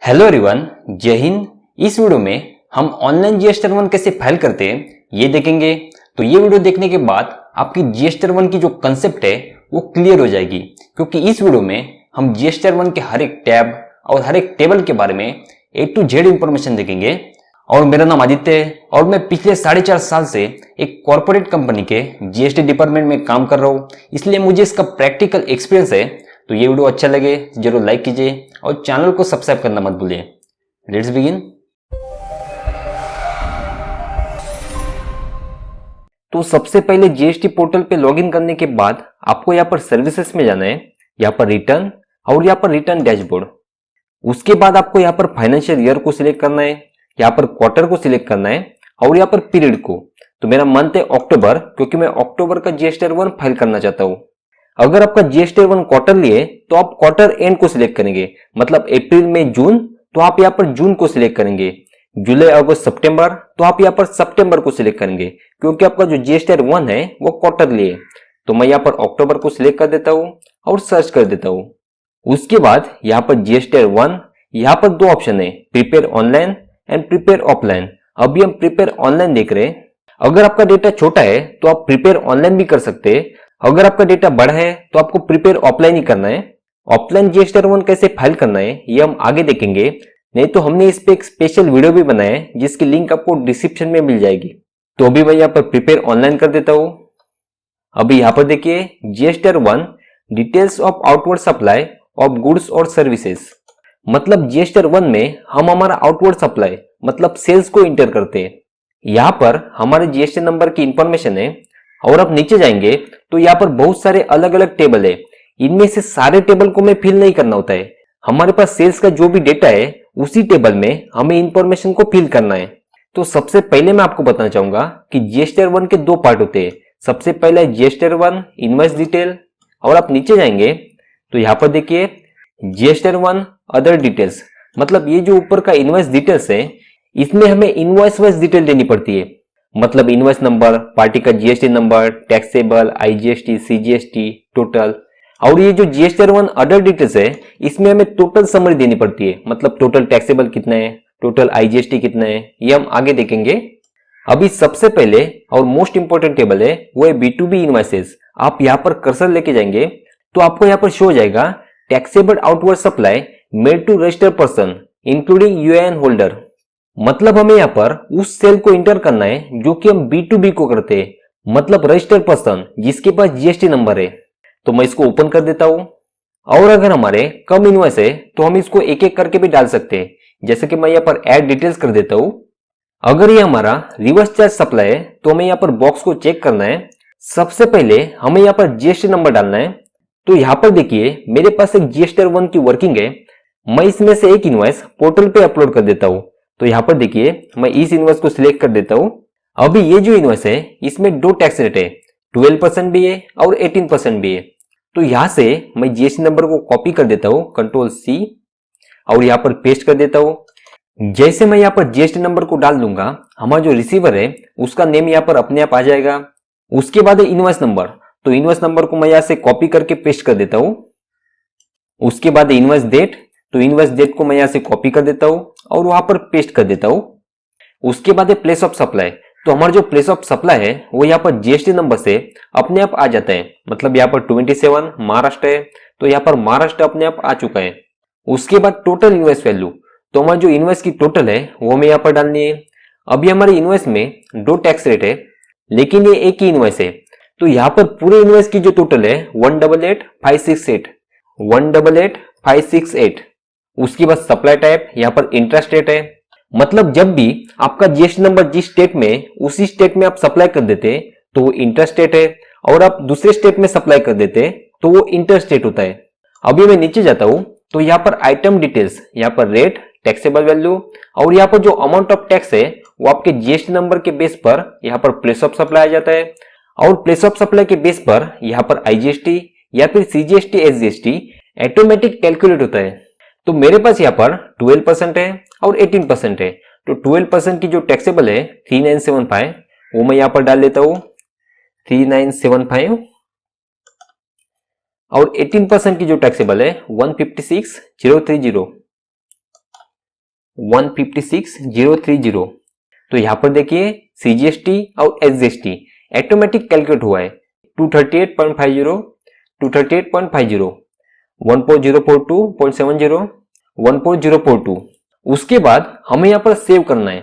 Hello everyone, जय हिंद। इस video में हम ऑनलाइन जीएसटी R1 कैसे फाइल करते हैं ये देखेंगे। तो ये वीडियो देखने के बाद आपकी जीएसटी R1 की जो कंसेप्ट है वो क्लियर हो जाएगी, क्योंकि इस वीडियो में हम जीएसटी R1 के हर एक टैब और हर एक टेबल के बारे में A to Z इंफॉर्मेशन देखेंगे। और मेरा नाम आदित्य है और मैं पिछले 4.5 साल से एक कॉर्पोरेट कंपनी के जीएसटी डिपार्टमेंट में काम कर रहा हूँ, इसलिए मुझे इसका प्रैक्टिकल एक्सपीरियंस है। तो ये वीडियो अच्छा लगे जरूर लाइक कीजिए और चैनल को सब्सक्राइब करना मत भूलिए। Let's begin. तो सबसे पहले जीएसटी पोर्टल पे लॉगिन करने के बाद आपको यहाँ पर सर्विसेज में जाना है, यहाँ पर रिटर्न और यहाँ पर रिटर्न डैशबोर्ड। उसके बाद आपको यहाँ पर फाइनेंशियल ईयर को सिलेक्ट करना है, यहाँ पर क्वार्टर को सिलेक्ट करना है और यहाँ पर पीरियड को। तो मेरा मंथ है अक्टूबर, क्योंकि मैं अक्टूबर का जीएसटी R1 फाइल करना चाहता हूँ। अगर आपका जीएसटी R1 क्वार्टरली है तो आप क्वार्टर एंड को सिलेक्ट करेंगे, मतलब अप्रैल मई जून, तो आप यहाँ पर जून को सिलेक्ट करेंगे। जुलाई अगस्त सितंबर, तो आप यहाँ पर सितंबर को सिलेक्ट करेंगे, क्योंकि आपका जो जीएसटी R1 है वो क्वार्टरली है। तो मैं यहाँ पर अक्टूबर को सिलेक्ट कर देता हूँ और सर्च कर देता हूँ। उसके बाद यहाँ पर जीएसटी R1, यहाँ पर दो ऑप्शन है, prepare online and prepare offline. अभी हम प्रिपेयर ऑनलाइन देख रहे हैं। अगर आपका डेटा छोटा है तो आप प्रिपेयर ऑनलाइन भी कर सकते हैं। अगर आपका डेटा बड़ा है तो आपको प्रिपेयर ऑफलाइन ही करना है। ऑफलाइन जीएसटी R1 कैसे फाइल करना है ये हम आगे देखेंगे, नहीं तो हमने इस पे एक स्पेशल वीडियो भी बनाया है जिसकी लिंक आपको डिस्क्रिप्शन में मिल जाएगी। तो अभी मैं यहाँ पर प्रिपेयर ऑनलाइन कर देता हूँ। अभी यहाँ पर देखिए GST R1 details of outward supply of goods और सर्विसेज, मतलब जीएसटी R1 में हम हमारा आउटवर्ड सप्लाई मतलब सेल्स को इंटर करते हैं। यहाँ पर हमारे जीएसटी नंबर की इंफॉर्मेशन है और आप नीचे जाएंगे तो यहाँ पर बहुत सारे अलग अलग टेबल है। इनमें से सारे टेबल को हमें फिल नहीं करना होता है। हमारे पास सेल्स का जो भी डेटा है उसी टेबल में हमें इंफॉर्मेशन को फिल करना है। तो सबसे पहले मैं आपको बताना चाहूंगा कि जीएसटी R1 के दो पार्ट होते हैं। सबसे पहला है जीएसटी R1 इनवॉइस डिटेल, और आप नीचे जाएंगे तो यहाँ पर देखिए जीएसटी R1 अदर डिटेल्स, मतलब ये जो ऊपर का इनवॉइस डिटेल्स है इसमें हमें इनवॉइस वाइज डिटेल देनी पड़ती है, मतलब इनवॉइस नंबर, पार्टी का GST number, taxable, IGST, CGST, total. और ये जो जीएसटी R1 अदर डिटेल्स है इसमें हमें टोटल समरी देनी पड़ती है, मतलब टोटल टैक्सेबल कितना है, टोटल आईजीएसटी कितना है, ये हम आगे देखेंगे। अभी सबसे पहले और मोस्ट इंपोर्टेंट टेबल है वो है B2B इनवॉइसेस। आप यहाँ पर कर्सर लेके जाएंगे तो आपको यहाँ पर शो हो जाएगा taxable outward supply made to registered person including UAN holder, मतलब हमें यहाँ पर उस सेल को इंटर करना है जो कि हम B2B को करते हैं, मतलब रजिस्टर्ड पर्सन जिसके पास जीएसटी नंबर है। तो मैं इसको ओपन कर देता हूं। और अगर हमारे कम इनवॉइस है तो हम इसको एक एक करके भी डाल सकते हैं, जैसे कि मैं यहाँ पर ऐड डिटेल्स कर देता हूं। अगर ये हमारा रिवर्स चार्ज सप्लाई है तो हमें यहाँ पर बॉक्स को चेक करना है। सबसे पहले हमें यहाँ पर जीएसटी नंबर डालना है। तो यहाँ पर देखिए मेरे पास एक जीएसटी R1 की वर्किंग है। मैं इसमें से एक इनवॉइस पोर्टल पे अपलोड कर देता हूँ। तो यहाँ पर देखिए मैं इस इनवॉइस को सिलेक्ट कर देता हूँ। अभी ये जो इनवॉइस है इसमें दो टैक्स रेट है, 12% भी है और 18% भी है। तो यहाँ से मैं जीएसटी नंबर को कॉपी कर देता हूँ, Ctrl+C, और यहाँ पर पेस्ट कर देता हूँ। जैसे मैं यहाँ पर जीएसटी नंबर को डाल दूंगा, हमारा जो रिसीवर है उसका नेम यहाँ पर अपने आप आ जाएगा। उसके बाद है इनवॉइस नंबर, तो इनवॉइस नंबर को मैं यहाँ से कॉपी करके पेस्ट कर देता हूँ। उसके बाद है इनवॉइस डेट, तो इनवॉइस डेट को मैं यहाँ से कॉपी कर देता हूँ और वहां पर पेस्ट कर देता हूँ। उसके बाद है प्लेस ऑफ सप्लाई, तो हमारा जो प्लेस ऑफ सप्लाई है वो यहाँ पर जीएसटी नंबर से अपने आप आ जाता है, मतलब यहाँ पर 27 महाराष्ट्र है तो यहाँ पर महाराष्ट्र अपने आप आ चुका है। उसके बाद टोटल इनवॉइस वैल्यू, तो हमारी जो इनवॉइस की टोटल है वो हमें यहाँ पर डालनी है। अभी हमारे इनवॉइस में दो टैक्स रेट है लेकिन ये एक ही इनवॉइस है, तो यहाँ पर पूरे इनवॉइस की जो टोटल है 188,568 188,568। उसके बाद सप्लाई टाइप यहाँ पर इंट्रा स्टेट है, मतलब जब भी आपका जीएसटी नंबर जिस स्टेट में उसी स्टेट में आप सप्लाई कर देते तो वो इंटर स्टेट है, और आप दूसरे स्टेट में सप्लाई कर देते तो वो इंटर स्टेट होता है। अभी मैं नीचे जाता हूं तो यहाँ पर आइटम डिटेल्स, यहाँ पर रेट, टैक्सेबल वैल्यू, और यहाँ पर जो अमाउंट ऑफ टैक्स है वो आपके जीएसटी नंबर के बेस पर यहाँ पर प्लेस ऑफ सप्लाई आ जाता है, और प्लेस ऑफ सप्लाई के बेस पर यहाँ पर आईजीएसटी या फिर सीजीएसटी एसजीएसटी ऑटोमेटिक कैलकुलेट होता है। तो मेरे पास यहाँ पर 12% है और 18% है, तो 12% की जो टैक्सेबल है 3975 वो मैं यहाँ पर डाल देता हूँ 3975, और 18% की जो टैक्सेबल है 156,030। 156,030। तो यहाँ पर देखिए CGST और SGST ऑटोमेटिक कैलकुलेट हुआ है 238.50, 238.50, 1.042.70, 1.042। उसके बाद हमें यहाँ पर सेव करना है।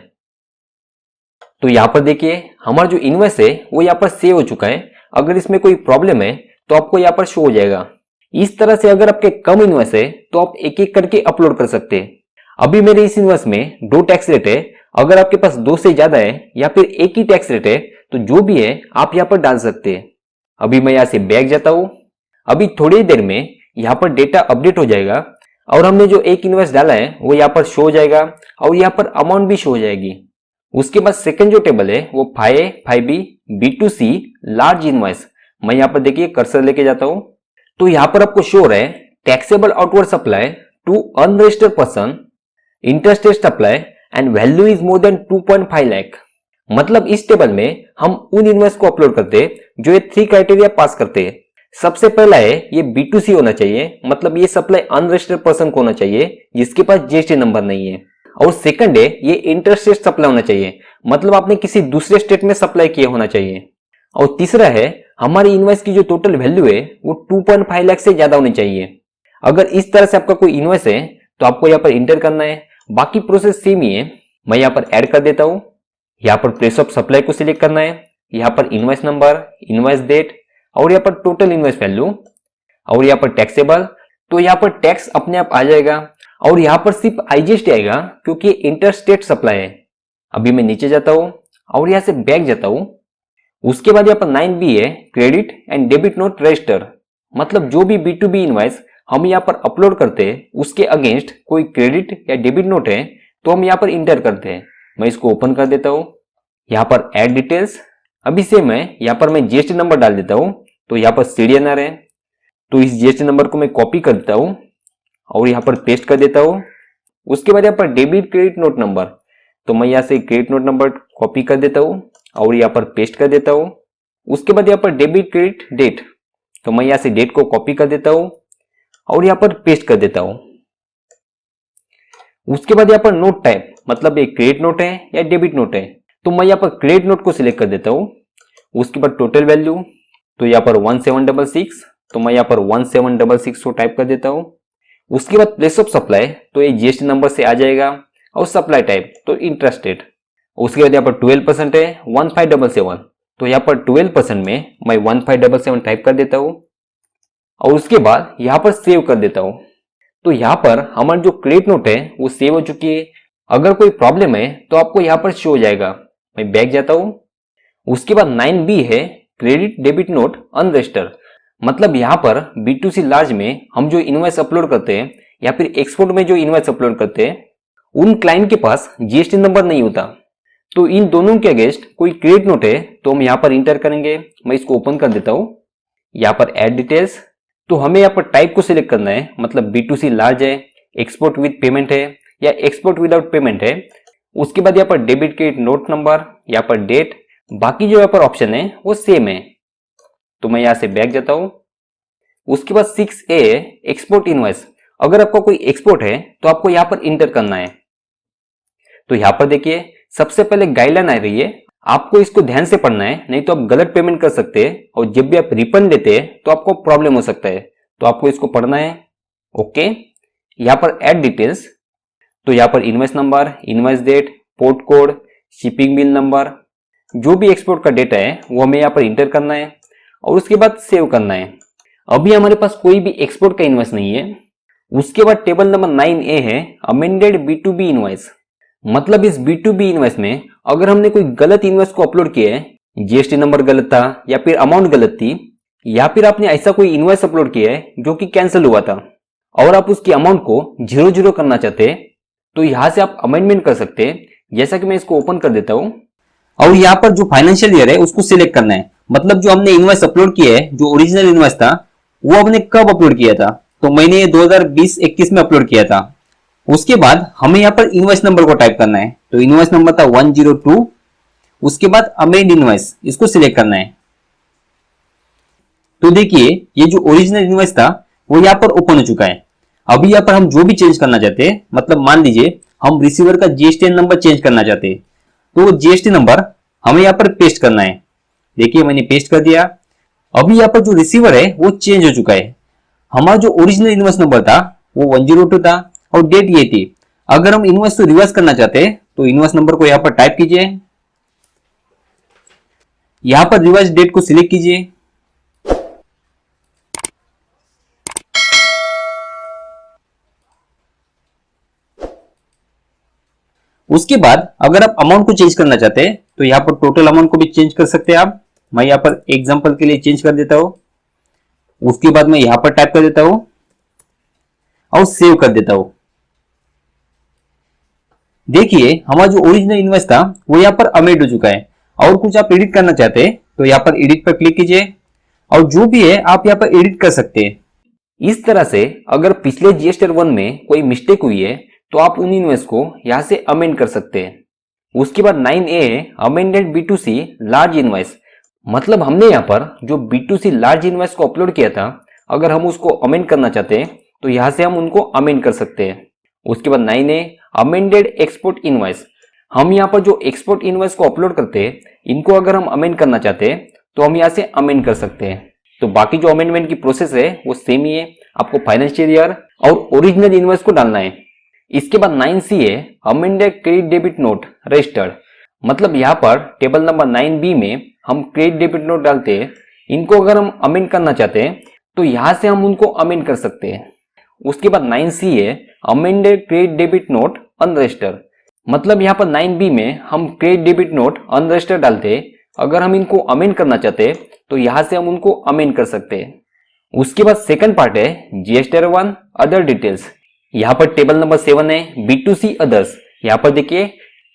तो यहाँ पर देखिए हमारा जो इनवॉइस है वो यहाँ पर सेव हो चुका है। अगर इसमें कोई प्रॉब्लम है तो आपको यहाँ पर शो हो जाएगा। इस तरह से अगर आपके कम इनवॉइस है तो आप एक एक करके अपलोड कर सकते हैं। अभी मेरे इस इनवॉइस में 2 टैक्स रेट है। अगर आपके पास 2 से ज्यादा है या फिर एक ही टैक्स रेट है तो जो भी है आप यहाँ पर डाल सकते हैं। अभी मैं यहाँ से बैक जाता हूँ। अभी थोड़ी देर में यहाँ पर डेटा अपडेट हो जाएगा और हमने जो एक इनवॉइस डाला है वो यहाँ पर शो हो जाएगा और यहाँ पर अमाउंट भी शो हो जाएगी। उसके बाद सेकंड जो टेबल है वो 5A, 5B, B2C large invoice. मैं यहाँ पर देखिए कर्सर लेके जाता हूँ तो यहाँ पर आपको शो हो रहा है taxable outward supply to unregistered person, interstate supply and value is more than 2.5 lakh. मतलब इस टेबल में हम उन इनवॉइस को अपलोड करते हैं जो ये 3 क्राइटेरिया पास करते हैं। सबसे पहला है ये B2C होना चाहिए, मतलब ये सप्लाई अनरजिस्टर्ड पर्सन को होना चाहिए जिसके पास GST नंबर नहीं है। और सेकंड है ये इंटरस्टेट सप्लाई होना चाहिए, मतलब आपने किसी दूसरे स्टेट में सप्लाई किया होना चाहिए। और तीसरा है हमारी इनवॉइस की जो टोटल वैल्यू है वो 2.5 लाख से ज्यादा होनी चाहिए। अगर इस तरह से आपका कोई इनवॉइस है तो आपको यहाँ पर इंटर करना है। बाकी प्रोसेस सेम ही है। मैं यहाँ पर ऐड कर देता हूँ। यहाँ पर प्लेस ऑफ सप्लाई को सिलेक्ट करना है। यहाँ पर इनवॉइस नंबर, इनवॉइस डेट और यहाँ पर टोटल इनवॉइस वैल्यू और यहाँ पर टैक्सेबल। तो यहाँ पर टैक्स अपने आप आ जाएगा और यहाँ पर सिर्फ IGST आएगा क्योंकि इंटरस्टेट सप्लाई है। अभी मैं नीचे जाता हूँ और यहाँ से बैक जाता हूँ। उसके बाद यहाँ पर 9B है credit and debit note register, मतलब जो भी B2B इनवॉइस हम यहाँ पर अपलोड करते हैं उसके अगेंस्ट कोई क्रेडिट या डेबिट नोट है तो हम यहाँ पर इंटर करते हैं। मैं इसको ओपन कर देता हूँ। यहाँ पर ऐड डिटेल्स। अभी से मैं यहाँ पर मैं GST नंबर डाल देता हूँ। तो यहाँ पर CDNR है तो इस GST नंबर को मैं कॉपी कर देता हूँ और यहाँ पर पेस्ट कर देता हूँ। उसके बाद यहाँ पर डेबिट क्रेडिट नोट नंबर, तो मैं यहाँ से क्रेडिट नोट नंबर कॉपी कर देता हूँ और यहाँ पर पेस्ट कर देता हूँ। उसके बाद यहाँ पर डेबिट क्रेडिट डेट, तो मैं यहाँ से डेट को कॉपी कर देता हूँ और यहाँ पर पेस्ट कर देता हूँ। उसके बाद यहाँ पर नोट टाइप, मतलब ये क्रेडिट नोट है या डेबिट नोट है, तो मैं यहाँ पर क्रेडिट नोट को सिलेक्ट कर देता हूँ। उसके बाद टोटल वैल्यू, तो यहाँ पर 1766, तो मैं यहाँ पर 1766 को टाइप कर देता हूँ। उसके बाद प्लेस ऑफ सप्लाई, तो ये GST नंबर से आ जाएगा और सप्लाई टाइप तो इंटरस्टेट। उसके बाद यहाँ पर 12% है 1577, तो यहाँ पर 12% में मैं 1577 टाइप कर देता हूँ और उसके बाद यहाँ पर सेव कर देता हूँ। तो यहाँ पर हमारा जो क्रेडिट नोट है वो सेव हो चुकी है। अगर कोई प्रॉब्लम है तो आपको यहाँ पर शो हो जाएगा। मैं बैक जाता हूँ। उसके बाद 9B है क्रेडिट डेबिट नोट अनरजिस्टर्ड, मतलब यहाँ पर B2C लार्ज में हम जो इनवॉइस अपलोड करते हैं या फिर एक्सपोर्ट में जो इनवॉइस अपलोड करते हैं उन क्लाइंट के पास GST नंबर नहीं होता। तो इन दोनों के अगेंस्ट कोई क्रेडिट नोट है तो हम यहाँ पर इंटर करेंगे। मैं इसको ओपन कर देता हूँ। यहाँ पर ऐड डिटेल्स, तो हमें यहाँ पर टाइप को सिलेक्ट करना है, मतलब B2C लार्ज है, एक्सपोर्ट विद पेमेंट है या एक्सपोर्ट विदाउट पेमेंट है। उसके बाद यहाँ पर डेबिट क्रेडिट नोट नंबर, यहाँ पर डेट, बाकी जो यहाँ पर ऑप्शन है वो सेम है। तो मैं यहाँ से बैक जाता हूँ। उसके बाद 6A एक्सपोर्ट इनवॉइस, अगर आपका कोई एक्सपोर्ट है तो आपको यहाँ पर इंटर करना है। तो यहाँ पर देखिए सबसे पहले गाइडलाइन आ रही है, आपको इसको ध्यान से पढ़ना है, नहीं तो आप गलत पेमेंट कर सकते हैं और जब भी आप रिफंड लेते हैं तो आपको प्रॉब्लम हो सकता है। तो आपको इसको पढ़ना है। ओके, यहाँ पर ऐड डिटेल्स, तो यहाँ पर invoice number, invoice date, port code, shipping bill number, जो भी एक्सपोर्ट का डेटा है वो हमें यहाँ पर इंटर करना है और उसके बाद सेव करना है। अभी हमारे पास कोई भी एक्सपोर्ट का इनवॉइस नहीं है। उसके बाद टेबल नंबर 9A है अमेंडेड B2B इनवॉइस, मतलब इस B2B इनवॉइस में अगर हमने कोई गलत इनवॉइस को अपलोड किया है, GST नंबर गलत था या फिर अमाउंट गलत थी, या फिर आपने ऐसा कोई इनवॉइस अपलोड किया है जो कि कैंसिल हुआ था और आप उसकी अमाउंट को 0 करना चाहते हैं, तो यहाँ से आप अमेंडमेंट कर सकते हैं। जैसा कि मैं इसको ओपन कर देता हूँ और यहाँ पर जो फाइनेंशियल ईयर है उसको सिलेक्ट करना है, मतलब जो हमने इनवॉइस अपलोड किया है, जो ओरिजिनल इनवॉइस था वो हमने कब अपलोड किया था, तो मैंने 2020-21 में अपलोड किया था। उसके बाद हमें यहाँ पर इनवॉइस नंबर को टाइप करना है, तो इनवॉइस नंबर था 102। उसके बाद अमेंड इनवॉइस, इसको सिलेक्ट करना है। तो देखिए ये जो ओरिजिनल इनवॉइस था वो यहाँ पर ओपन हो चुका है। अभी यहाँ पर हम जो भी चेंज करना चाहते हैं, मतलब मान लीजिए हम रिसीवर का जीएसटीएन नंबर चेंज करना चाहते हैं, तो वो जीएसटी नंबर हमें यहाँ पर पेस्ट करना है। देखिए मैंने पेस्ट कर दिया। अभी यहाँ पर जो रिसीवर है वो चेंज हो चुका है। हमारा जो ओरिजिनल इनवॉइस नंबर था वो 102 था और डेट ये थी। अगर हम इनवॉइस को रिवर्स करना चाहते हैं तो इनवॉइस नंबर को यहाँ पर टाइप कीजिए, यहाँ पर रिवाइज डेट को सिलेक्ट कीजिए। उसके बाद अगर आप अमाउंट को चेंज करना चाहते हैं तो यहाँ पर टोटल अमाउंट को भी चेंज कर सकते हैं आप। मैं यहाँ पर एग्जांपल के लिए चेंज कर देता हूं। उसके बाद मैं यहाँ पर टाइप कर देता हूं और सेव कर देता हूं। देखिए हमारा जो ओरिजिनल इनवॉइस था वो यहाँ पर अमेंड हो चुका है। और कुछ आप एडिट करना चाहते हैं तो यहाँ पर एडिट पर क्लिक कीजिए और जो भी है आप यहाँ पर एडिट कर सकते हैं। इस तरह से अगर पिछले जीएसटी 1 में कोई मिस्टेक हुई है तो आप उन इनवॉइस को यहाँ से अमेंड कर सकते हैं। उसके बाद 9A है अमेंडेड B2C लार्ज इनवॉइस। मतलब हमने यहाँ पर जो B2C लार्ज इनवॉइस को अपलोड किया था, अगर हम उसको अमेंड करना चाहते हैं तो यहाँ से हम उनको अमेंड कर सकते हैं। उसके बाद 9A अमेंडेड एक्सपोर्ट इनवॉइस। हम यहाँ पर जो एक्सपोर्ट इनवॉइस को अपलोड करते हैं, इनको अगर हम अमेंड करना चाहते हैं तो हम यहाँ से अमेंड कर सकते हैं। तो बाकी जो अमेंडमेंट की प्रोसेस है वो सेम ही है। आपको फाइनेंशियल ईयर और ओरिजिनल इनवॉइस को डालना है। इसके बाद 9C है amended credit debit note registered. मतलब यहाँ पर टेबल नंबर 9B में हम क्रेडिट डेबिट नोट डालते हैं। इनको अगर हम अमेंड करना चाहते हैं तो यहाँ से हम उनको अमेंड कर सकते हैं। उसके बाद 9C है amended credit debit note unregistered. मतलब यहाँ पर 9B में हम क्रेडिट डेबिट नोट अनरजिस्टर्ड डालते हैं। अगर हम इनको अमेंड करना चाहते हैं तो यहाँ से हम उनको अमेंड कर सकते हैं। उसके बाद सेकंड पार्ट है जीएसटी 1 अदर डिटेल्स। यहाँ पर टेबल नंबर 7 है B2C अदर्स। यहाँ पर देखिए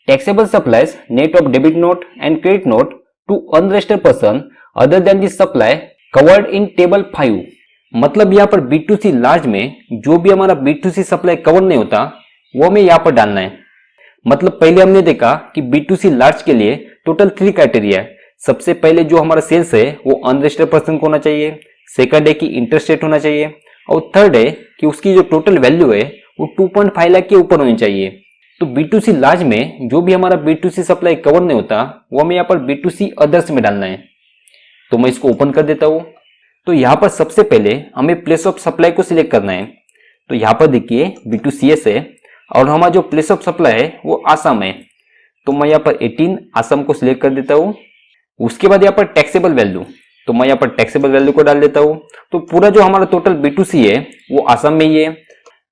taxable supplies net of debit note and credit note to unregistered person other than this supply covered in table 5। मतलब यहाँ पर B2C लार्ज में जो भी हमारा B2C सप्लाई कवर नहीं होता वो हमें यहाँ पर डालना है। मतलब पहले हमने देखा कि B2C लार्ज के लिए टोटल 3 क्राइटेरिया है। सबसे पहले जो हमारा सेल्स है वो अनरजिस्टर्ड पर्सन को होना चाहिए। सेकंड है कि इंटरेस्ट रेट होना चाहिए और थर्ड है कि उसकी जो टोटल वैल्यू है वो 2.5 लाख के ऊपर होनी चाहिए। तो B2C लार्ज में जो भी हमारा B2C सप्लाई कवर नहीं होता वो हमें यहाँ पर B2C अदर्स में डालना है। तो मैं इसको ओपन कर देता हूँ। तो यहाँ पर सबसे पहले हमें प्लेस ऑफ सप्लाई को सिलेक्ट करना है। तो यहाँ पर देखिए B2CS है और हमारा जो प्लेस ऑफ सप्लाई है वो आसाम है। तो मैं यहाँ पर 18 आसाम को सिलेक्ट कर देता हूँ। उसके बाद यहाँ पर टैक्सेबल वैल्यू, तो मैं यहाँ पर टैक्सेबल वैल्यू को डाल देता हूँ। तो पूरा जो हमारा टोटल B2C है वो आसाम में ही है।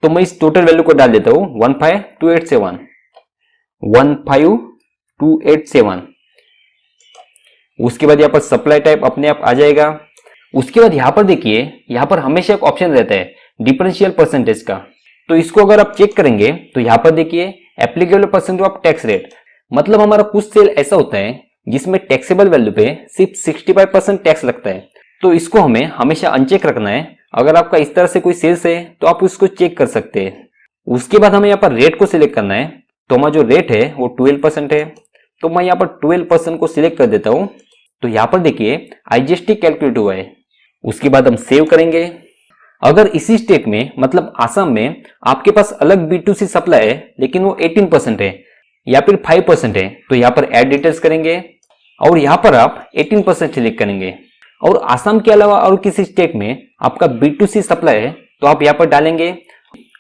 तो मैं इस टोटल वैल्यू को डाल देता हूँ 15287 15287। उसके बाद यहाँ पर सप्लाई टाइप अपने आप आ जाएगा। उसके बाद यहाँ पर देखिए, यहाँ पर हमेशा एक ऑप्शन रहता है डिफरेंशियल परसेंटेज का। तो इसको अगर आप चेक करेंगे तो यहाँ पर देखिए applicable percentage of tax rate. मतलब हमारा कुछ सेल ऐसा होता है जिसमें टैक्सेबल वैल्यू पे सिर्फ 65% टैक्स लगता है। तो इसको हमें हमेशा अनचेक रखना है। अगर आपका इस तरह से कोई सेल्स है तो आप उसको चेक कर सकते हैं। उसके बाद हमें यहाँ पर रेट को सिलेक्ट करना है। तो हमारा जो रेट है वो 12% है। तो मैं यहाँ पर 12% को सिलेक्ट कर देता हूँ। तो यहाँ पर देखिए IGST कैलकुलेट हुआ है। उसके बाद हम सेव करेंगे। अगर इसी स्टेट में मतलब आसाम में आपके पास अलग B2C सप्लाई है लेकिन वो 18% है या फिर 5% है, तो यहाँ पर ऐड डिटेल्स करेंगे और यहाँ पर आप 18% सिलेक्ट करेंगे। और आसाम के अलावा और किसी स्टेट में आपका B2C सप्लाई है तो आप यहाँ पर डालेंगे।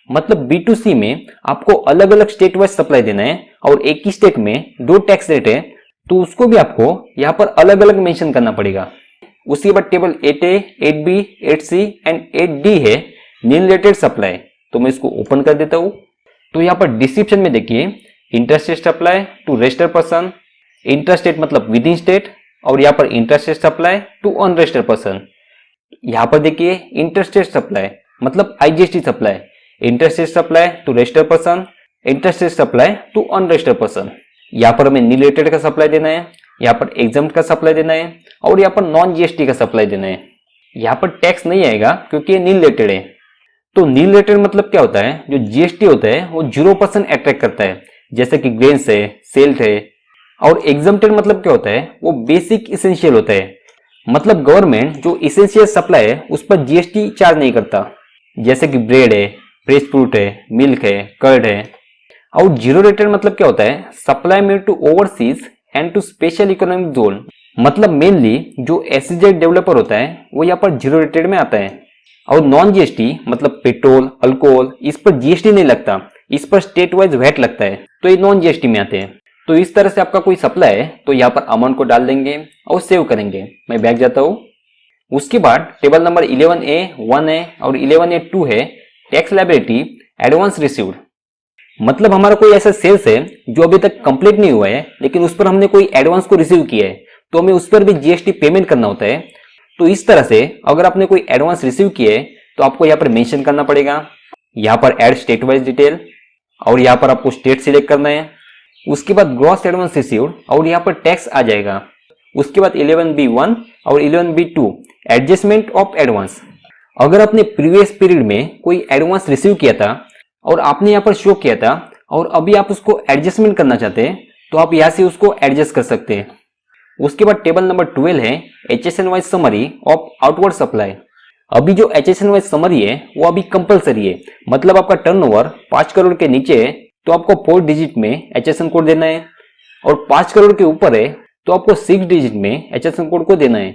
मतलब B2C में आपको अलग अलग स्टेट वाइज सप्लाई देना है और एक ही स्टेट में 2 टैक्स रेट है तो उसको भी आपको यहाँ पर अलग अलग मेंशन करना पड़ेगा। उसके बाद table 8A, 8B, 8C and 8D है नील रिलेटेड सप्लाई। तो मैं इसको ओपन कर देता हूँ। तो यहाँ पर डिस्क्रिप्शन में देखिए interstate supply to registered person, interstate मतलब विद इन स्टेट, और यहाँ पर interstate supply to unregistered person. यहाँ पर देखिए इंटरस्टेट सप्लाई मतलब IGST supply, interstate supply to registered person, interstate supply to unregistered person. यहाँ पर हमें नील रिलेटेड का सप्लाई देना है, यहाँ पर एग्जाम्प्ट का सप्लाई देना है और यहाँ पर नॉन GST का सप्लाई देना है। यहाँ पर टैक्स नहीं आएगा क्योंकि ये नील रिलेटेड है। तो नील रिलेटेड मतलब क्या होता है, जो GST होता है वो 0% अट्रैक्ट करता है, जैसे कि ग्रेन्स है, सेल्ट है। और एग्जाम्प्टेड मतलब क्या होता है, वो बेसिक इसेंशियल होता है। मतलब गवर्नमेंट जो इसेंशियल सप्लाई है उस पर GST चार्ज नहीं करता, जैसे कि ब्रेड है, फ्रेश फ्रूट है, मिल्क है, कर्ड है। और जीरो रेटेड मतलब क्या होता है, supply made to overseas and to special economic zone. मतलब मेनली जो एसईजेड डेवलपर होता है वो यहाँ पर जीरो रेटेड में आता है। और नॉन जीएसटी मतलब पेट्रोल, अल्कोहल, इस पर जीएसटी नहीं लगता, इस पर स्टेट वाइज वैट लगता है, तो ये नॉन जीएसटी में आते हैं। तो इस तरह से आपका कोई सप्लाई है तो यहाँ पर अमाउंट को डाल देंगे और सेव करेंगे। मैं बैक जाता हूँ। उसके बाद टेबल नंबर 11A 1 है और 11A 2 है, टैक्स लायबिलिटी एडवांस रिसीव्ड। मतलब हमारा कोई ऐसा सेल्स है जो अभी तक कंप्लीट नहीं हुआ है लेकिन उस पर हमने कोई एडवांस को रिसीव किया है, तो हमें उस पर भी जीएसटी पेमेंट करना होता है। तो इस तरह से अगर आपने कोई एडवांस रिसीव किया है तो आपको यहाँ पर मेंशन करना पड़ेगा, यहाँ पर ऐड स्टेट वाइज डिटेल, और यहाँ पर आपको स्टेट सिलेक्ट करना है। उसके बाद ग्रॉस एडवांस रिसीव्ड और यहाँ पर टैक्स आ जाएगा। उसके बाद 11B1 और 11B2 एडजस्टमेंट ऑफ एडवांस। अगर आपने प्रीवियस पीरियड में कोई एडवांस रिसीव किया था और आपने यहाँ पर शो किया था और अभी आप उसको एडजस्टमेंट करना चाहते हैं तो आप यहाँ से उसको एडजस्ट कर सकते हैं। उसके बाद टेबल नंबर 12 है HSN wise summary of outward supply. अभी जो एचएसएन वाइज समरी है वो अभी कंपलसरी है, मतलब आपका टर्नओवर 5 करोड़ के नीचे है तो आपको 4 डिजिट में एचएसएन कोड देना है, और 5 करोड़ के ऊपर है तो आपको 6 डिजिट में एचएसएन कोड को देना है।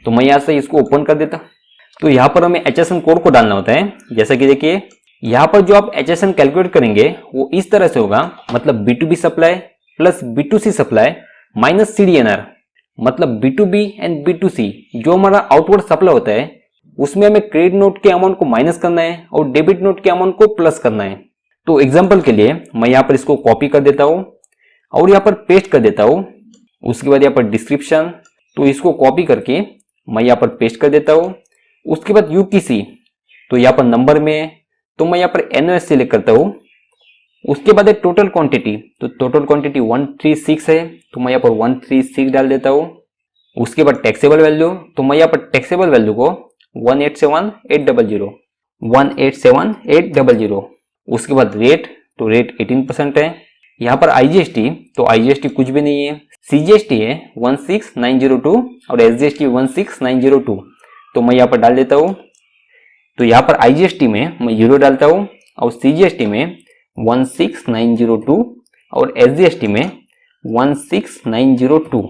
तो मैं यहाँ से इसको ओपन कर देता। तो यहाँ पर हमें एचएसएन कोड को डालना होता है। जैसा कि देखिए यहाँ पर जो आप एचएसएन कैलकुलेट करेंगे वो इस तरह से होगा, मतलब B2B supply plus B2C supply minus CDNR। मतलब B2B एंड B2C जो हमारा आउटवर्ड सप्लाई होता है उसमें हमें क्रेडिट नोट के अमाउंट को माइनस करना है और डेबिट नोट के अमाउंट को प्लस करना है। तो एग्जांपल के लिए मैं यहाँ पर इसको कॉपी कर देता हूँ और यहाँ पर पेस्ट कर देता हूँ। उसके बाद यहाँ पर डिस्क्रिप्शन, तो इसको कॉपी करके मैं यहाँ पर पेस्ट कर देता हूँ। उसके बाद UPC, तो यहाँ पर नंबर में है तो मैं यहाँ पर NOS सिलेक्ट करता हूँ। उसके बाद है टोटल क्वांटिटी, तो टोटल क्वांटिटी 136 है तो मैं यहाँ पर 136 डाल देता हूँ। उसके बाद टैक्सेबल वैल्यू, तो मैं यहाँ पर टैक्सेबल वैल्यू को 187,800। उसके बाद रेट, तो रेट 18% है। यहाँ पर IGST, तो IGST कुछ भी नहीं है। CGST है 16902 और SGST 16902, तो मैं यहाँ पर डाल देता हूँ। तो यहाँ पर IGST में मैं 0 डालता हूँ और CGST में 16902 और SGST में 16902,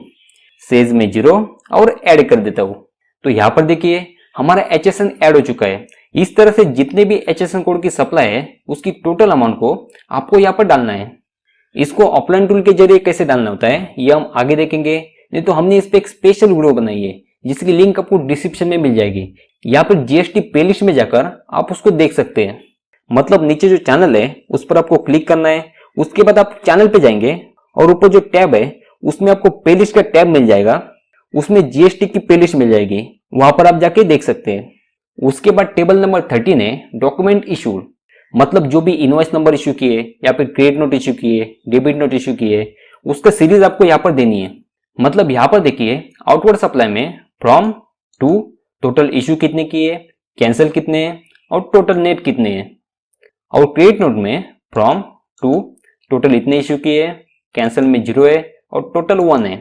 सेज में 0 और ऐड कर देता हूँ। तो यहाँ पर देखिए हमारा HSN ऐड हो चुका है। इस तरह से जितने भी HSN कोड की सप्लाई है उसकी टोटल अमाउंट को आपको यहाँ पर डालना है। इसको ऑफलाइन टूल के जरिए कैसे डालना होता है ये हम आगे देखेंगे, नहीं तो हमने इस पे एक स्पेशल वीडियो बनाई है जिसकी लिंक आपको डिस्क्रिप्शन में मिल जाएगी। यहाँ पर GST प्लेलिस्ट में जाकर आप उसको देख सकते हैं। मतलब नीचे जो चैनल है उस पर आपको क्लिक करना है। उसके बाद आप चैनल पे जाएंगे और ऊपर जो टैब है उसमें आपको प्लेलिस्ट का टैब मिल जाएगा, उसमें GST की प्लेलिस्ट मिल जाएगी, वहां पर आप जाके देख सकते हैं। उसके बाद टेबल नंबर 13 है डॉक्यूमेंट इशूड। मतलब जो भी इनवॉइस नंबर इशू किए या फिर क्रेडिट नोट इशू किए, डेबिट नोट इशू किए, उसका सीरीज आपको यहाँ पर देनी है। मतलब यहाँ पर देखिए आउटवर्ड सप्लाई में फ्रॉम टू टोटल इशू कितने किए, कैंसिल कितने हैं और टोटल नेट कितने हैं। और क्रेडिट नोट में फ्रॉम टू टोटल इतने इशू किए, कैंसिल में 0 है और टोटल 1 है।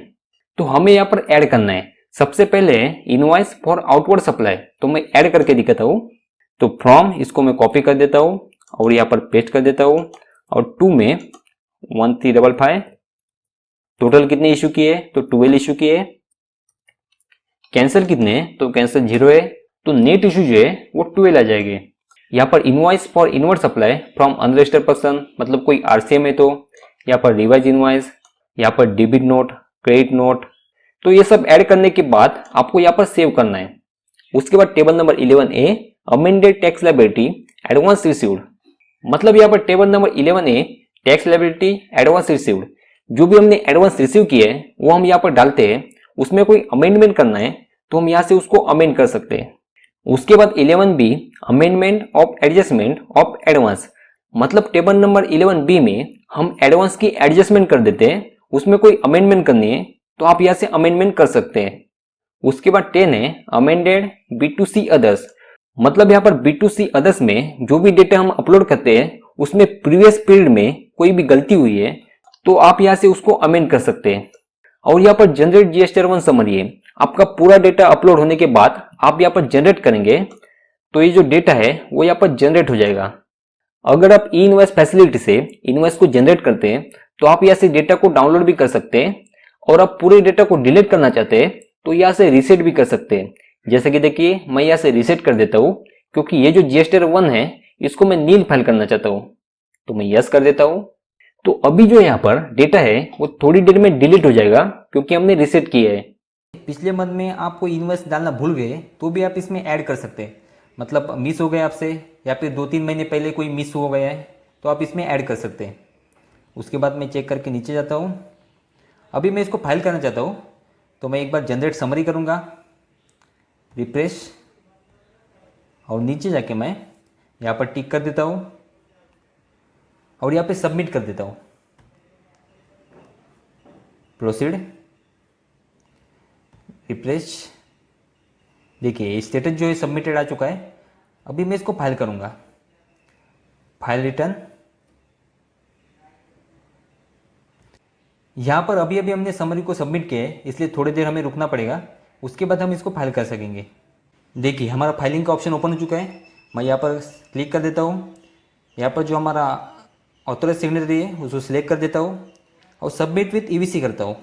तो हमें यहाँ पर ऐड करना है। सबसे पहले इनवॉइस फॉर आउटवर्ड सप्लाई, तो मैं ऐड करके दिखाता हूँ। तो फ्रॉम इसको मैं कॉपी कर देता हूँ और यहाँ पर पेस्ट कर देता हूँ और 2 में 1355, टोटल कितने इशू किए तो 12 इशू किए, कैंसिल कितने तो कैंसिल 0 है, तो नेट इशू जो है वो 12 आ जाएंगे। यहाँ पर invoice for inward supply from unregistered person, मतलब कोई RCM है तो यहाँ पर रिवाइज इनवॉइस, यहाँ पर डेबिट नोट, क्रेडिट नोट, तो ये सब ऐड करने के बाद आपको यहाँ पर सेव करना है। उसके बाद table number 11A amended tax liability advance received. मतलब यहाँ पर table number 11A tax liability advance received, जो भी हमने एडवांस रिसीव किए हैं वो हम यहाँ पर डालते हैं। उसमें कोई अमेंडमेंट करना है तो हम यहाँ से उसको अमेंड कर सकते हैं। उसके बाद 11B amendment of adjustment of advance. मतलब टेबल नंबर 11B में हम एडवांस की एडजस्टमेंट कर देते हैं, उसमें कोई अमेंडमेंट करनी है तो आप यहाँ से अमेंडमेंट कर सकते हैं। उसके बाद 10 है अमेंडेड B2C अदर्स। मतलब यहाँ पर B2C अदर्स में जो भी डेटा हम अपलोड करते हैं उसमें प्रीवियस पीरियड में कोई भी गलती हुई है तो आप यहाँ से उसको अमेंड कर सकते हैं। और यहाँ पर जनरेट GST समरी है। आपका पूरा डेटा अपलोड होने के बाद आप यहाँ पर जनरेट करेंगे तो ये जो डेटा है वो यहाँ पर जनरेट हो जाएगा। अगर आप ई इनवॉइस फैसिलिटी से इनवॉइस को जनरेट करते हैं तो आप यहाँ से डेटा को डाउनलोड भी कर सकते हैं, और आप पूरे डेटा को डिलीट करना चाहते हैं तो यहाँ से रीसेट भी कर सकते हैं। जैसे कि देखिए मैं यहाँ से रीसेट कर देता हूँ, क्योंकि ये जो GSTR1 है इसको मैं नील फाइल करना चाहता हूँ, तो मैं यस कर देता हूँ। तो अभी जो यहाँ पर डेटा है वो थोड़ी देर में डिलीट हो जाएगा क्योंकि हमने रीसेट किया है। पिछले मंथ में आपको इनवॉइस डालना भूल गए तो भी आप इसमें ऐड कर सकते हैं। मतलब मिस हो गए आपसे, या फिर 2-3 महीने पहले कोई मिस हो गया है तो आप इसमें ऐड कर सकते हैं। उसके बाद मैं चेक करके नीचे जाता हूँ। अभी मैं इसको फाइल करना चाहता हूँ, तो मैं एक बार जनरेट समरी करूँगा, रिफ्रेश, और नीचे जाके मैं यहाँ पर टिक कर देता हूँ और यहाँ पे सबमिट कर देता हूँ। Proceed, refresh. देखिए स्टेटस जो है सबमिटेड आ चुका है। अभी मैं इसको फाइल करूँगा, फाइल रिटर्न। यहाँ पर अभी हमने समरी को सबमिट किया है, इसलिए थोड़ी देर हमें रुकना पड़ेगा, उसके बाद हम इसको फाइल कर सकेंगे। देखिए हमारा फाइलिंग का ऑप्शन ओपन हो चुका है। मैं यहाँ पर क्लिक कर देता हूँ। यहाँ पर जो हमारा ऑथराइज सिग्नेचरी है उसको सिलेक्ट कर देता हूँ और सबमिट विथ EVC करता हूँ।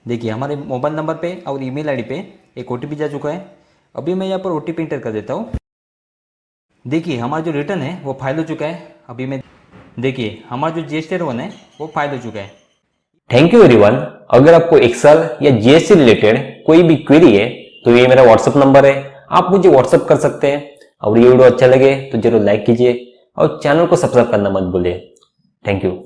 देखिए हमारे मोबाइल नंबर पे और ईमेल आईडी पे एक OTP जा चुका है। अभी मैं यहाँ पर OTP इंटर कर देता हूँ। देखिए हमारा जो रिटर्न है वो फाइल हो चुका है। अभी मैं देखिए हमारा जो GSTR1 है वो फाइल हो चुका है। Thank you everyone. अगर आपको एक्सेल या GST रिलेटेड कोई भी क्वेरी है तो ये मेरा व्हाट्सएप नंबर है, आप मुझे व्हाट्सएप कर सकते हैं। और ये वीडियो अच्छा लगे तो जरूर लाइक कीजिए और चैनल को सब्सक्राइब करना मत भूलिए। Thank you.